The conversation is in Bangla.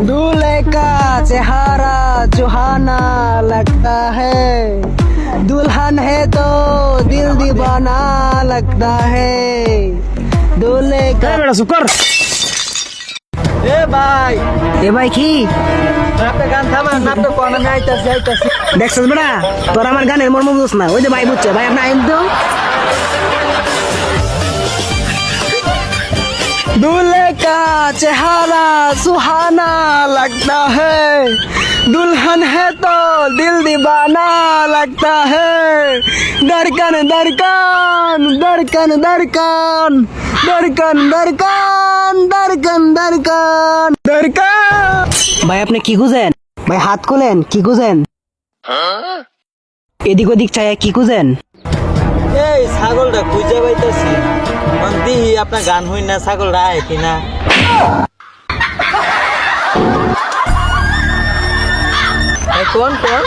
दूल्हे का चेहरा सुहाना लगता है, दुल्हन है तो दिल दीवाना लगता है। दूल्हे का বেটা চুপ কর। এ ভাই এ ভাই কি আপনি গান থামান না তো কোন আমি আইতাছি দেখছিস বেটা, তোর আমার গানের মর্ম বুঝছ না। ওই যে ভাই বুঝছে, ভাই আপনি আইন তো। दूल्हे का चेहरा सुहाना लगता है, दुल्हन है तो दिल दीवाना लगता है। धड़कन धड़कन धड़कन धड़कन धड़कन धड़कन धड़कन धड़कन धड़कन। ভাই আপনি কি খুঁজেন? ভাই হাত খুলেন, কি খুঁজেন? এদিক ওদিক চাই কি খুঁজেন? এই ছাগলটা খুঁজে পাইতাছি দিহি আপনার গান হই না ছাগলটা আয় কিনা কোন কোন